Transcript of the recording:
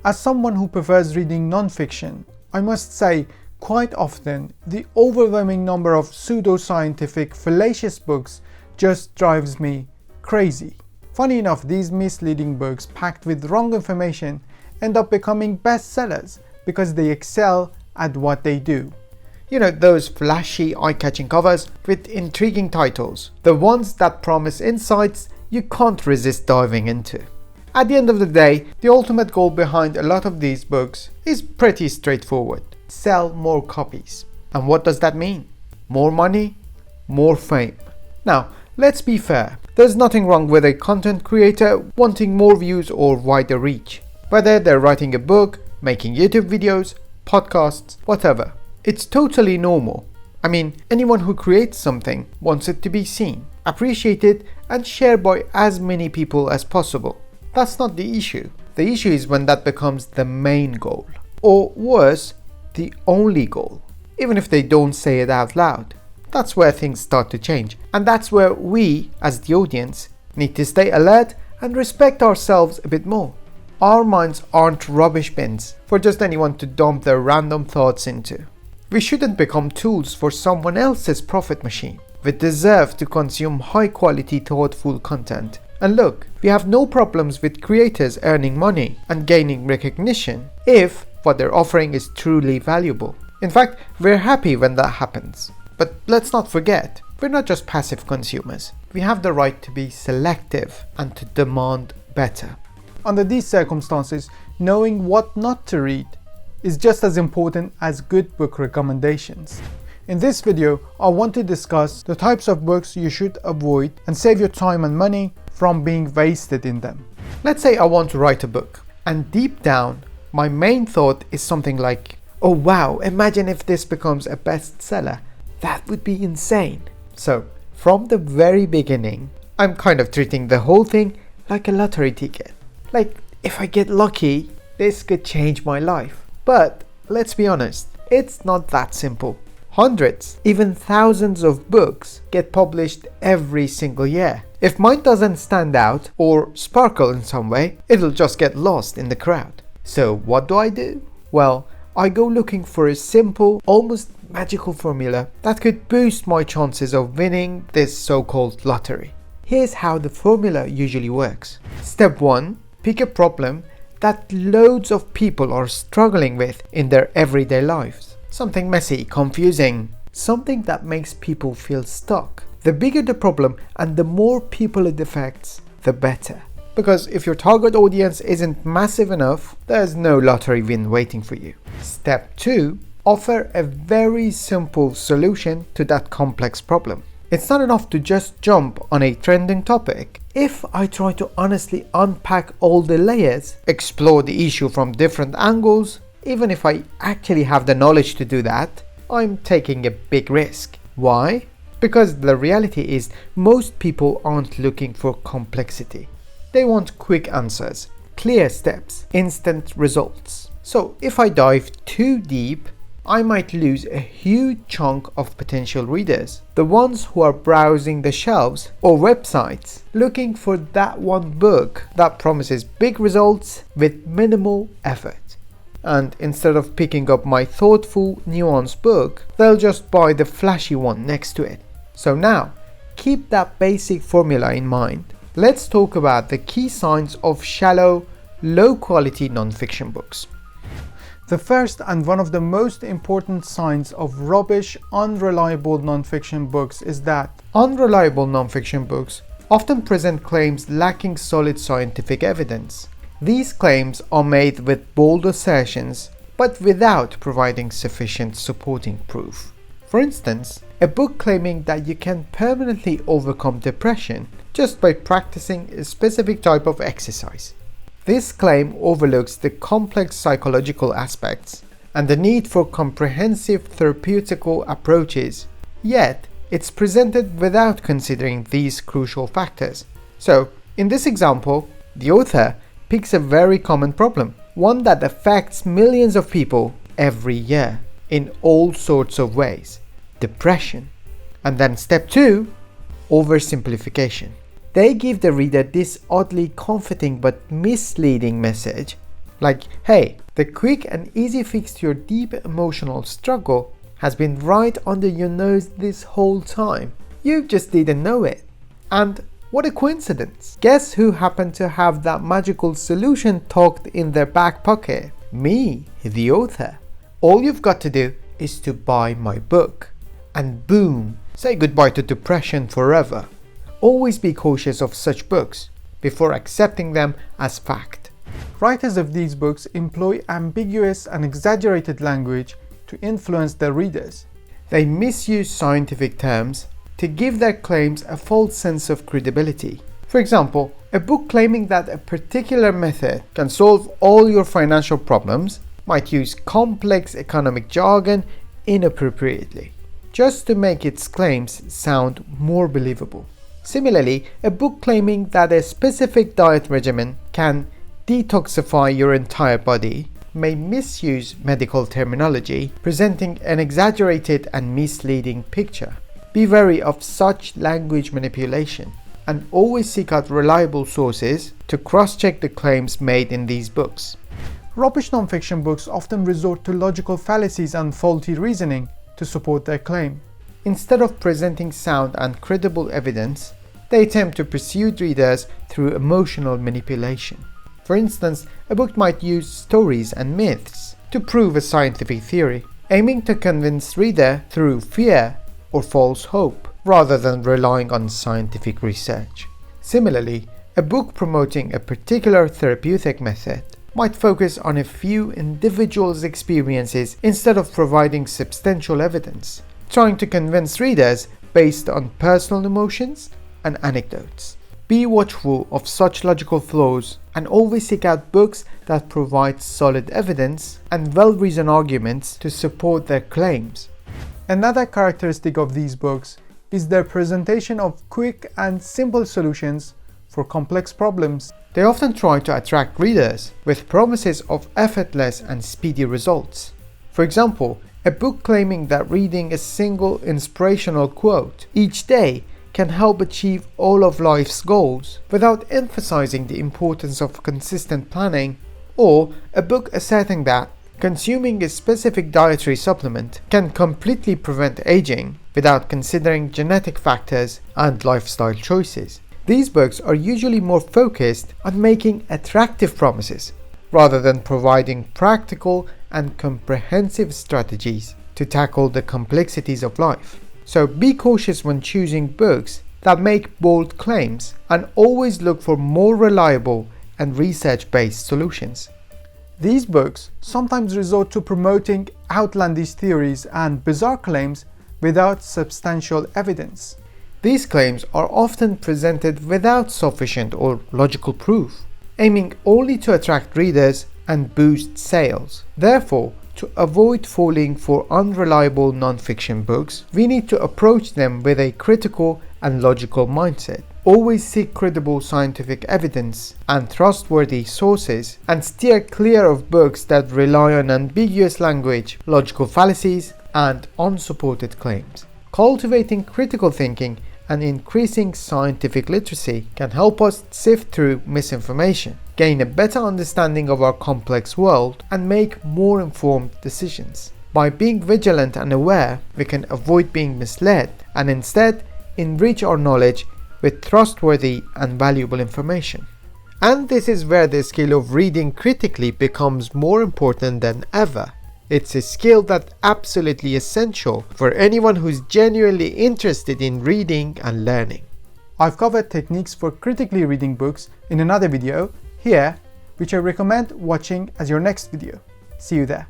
As someone who prefers reading non-fiction, I must say quite often the overwhelming number of pseudo-scientific fallacious books just drives me crazy. Funny enough, these misleading books packed with wrong information end up becoming bestsellers because they excel at what they do. You know, those flashy, eye-catching covers with intriguing titles, the ones that promise insights you can't resist diving into. At the end of the day, the ultimate goal behind a lot of these books is pretty straightforward: sell more copies. And what does that mean? More money, more fame. Now, let's be fair. There's nothing wrong with a content creator wanting more views or wider reach. Whether they're writing a book, making YouTube videos, podcasts, whatever. It's totally normal. I mean, anyone who creates something wants it to be seen, appreciated, and shared by as many people as possible. That's not the issue. The issue is when that becomes the main goal. Or worse, the only goal. Even if they don't say it out loud. That's where things start to change. And that's where we, as the audience, need to stay alert and respect ourselves a bit more. Our minds aren't rubbish bins for just anyone to dump their random thoughts into. We shouldn't become tools for someone else's profit machine. We deserve to consume high-quality, thoughtful content. And look, we have no problems with creators earning money and gaining recognition if what they're offering is truly valuable. In fact, we're happy when that happens. But let's not forget, we're not just passive consumers. We have the right to be selective and to demand better. Under these circumstances, knowing what not to read is just as important as good book recommendations. In this video, I want to discuss the types of books you should avoid and save your time and money from being wasted in them. Let's say I want to write a book, and deep down, my main thought is something like, oh wow, imagine if this becomes a bestseller. That would be insane. So, from the very beginning, I'm kind of treating the whole thing like a lottery ticket. Like, if I get lucky, this could change my life. But let's be honest, it's not that simple. Hundreds, even thousands of books get published every single year. If mine doesn't stand out or sparkle in some way, it'll just get lost in the crowd. So what do? Well, I go looking for a simple, almost magical formula that could boost my chances of winning this so-called lottery. Here's how the formula usually works. Step 1. Pick a problem that loads of people are struggling with in their everyday lives. Something messy, confusing, something that makes people feel stuck. The bigger the problem and the more people it affects, the better. Because if your target audience isn't massive enough, there's no lottery win waiting for you. Step 2. Offer a very simple solution to that complex problem. It's not enough to just jump on a trending topic. If I try to honestly unpack all the layers, explore the issue from different angles, even if I actually have the knowledge to do that, I'm taking a big risk. Why? Because the reality is most people aren't looking for complexity. They want quick answers, clear steps, instant results. So if I dive too deep, I might lose a huge chunk of potential readers. The ones who are browsing the shelves or websites looking for that one book that promises big results with minimal effort. And instead of picking up my thoughtful, nuanced book, they'll just buy the flashy one next to it. So now, keep that basic formula in mind. Let's talk about the key signs of shallow, low-quality non-fiction books. The first and one of the most important signs of rubbish, unreliable non-fiction books is that unreliable non-fiction books often present claims lacking solid scientific evidence. These claims are made with bold assertions, but without providing sufficient supporting proof. For instance, a book claiming that you can permanently overcome depression just by practicing a specific type of exercise. This claim overlooks the complex psychological aspects and the need for comprehensive therapeutical approaches, yet it's presented without considering these crucial factors. So, in this example, the author picks a very common problem, one that affects millions of people every year in all sorts of ways: depression. And then step 2, oversimplification. They give the reader this oddly comforting but misleading message Like, hey, the quick and easy fix to your deep emotional struggle has been right under your nose this whole time. You just didn't know it. And what a coincidence. Guess who happened to have that magical solution tucked in their back pocket? Me, the author. All you've got to do is to buy my book. And boom, say goodbye to depression forever. Always be cautious of such books before accepting them as fact. Writers of these books employ ambiguous and exaggerated language to influence their readers. They misuse scientific terms to give their claims a false sense of credibility. For example, a book claiming that a particular method can solve all your financial problems might use complex economic jargon inappropriately, just to make its claims sound more believable. Similarly, a book claiming that a specific diet regimen can detoxify your entire body may misuse medical terminology, presenting an exaggerated and misleading picture. Be wary of such language manipulation, and always seek out reliable sources to cross-check the claims made in these books. Rubbish non-fiction books often resort to logical fallacies and faulty reasoning to support their claim. Instead of presenting sound and credible evidence, they attempt to persuade readers through emotional manipulation. For instance, a book might use stories and myths to prove a scientific theory, aiming to convince reader through fear or false hope, rather than relying on scientific research. Similarly, a book promoting a particular therapeutic method might focus on a few individuals' experiences instead of providing substantial evidence, trying to convince readers based on personal emotions and anecdotes. Be watchful of such logical flaws and always seek out books that provide solid evidence and well-reasoned arguments to support their claims. Another characteristic of these books is their presentation of quick and simple solutions for complex problems. They often try to attract readers with promises of effortless and speedy results. For example, a book claiming that reading a single inspirational quote each day can help achieve all of life's goals without emphasizing the importance of consistent planning, or a book asserting that consuming a specific dietary supplement can completely prevent aging without considering genetic factors and lifestyle choices. These books are usually more focused on making attractive promises rather than providing practical and comprehensive strategies to tackle the complexities of life. So be cautious when choosing books that make bold claims, and always look for more reliable and research-based solutions. These books sometimes resort to promoting outlandish theories and bizarre claims without substantial evidence. These claims are often presented without sufficient or logical proof, aiming only to attract readers and boost sales. Therefore, to avoid falling for unreliable non-fiction books, we need to approach them with a critical and logical mindset. Always seek credible scientific evidence and trustworthy sources, and steer clear of books that rely on ambiguous language, logical fallacies, and unsupported claims. Cultivating critical thinking and increasing scientific literacy can help us sift through misinformation, gain a better understanding of our complex world, and make more informed decisions. By being vigilant and aware, we can avoid being misled and instead enrich our knowledge with trustworthy and valuable information. And this is where the skill of reading critically becomes more important than ever. It's a skill that's absolutely essential for anyone who's genuinely interested in reading and learning. I've covered techniques for critically reading books in another video here, which I recommend watching as your next video. See you there.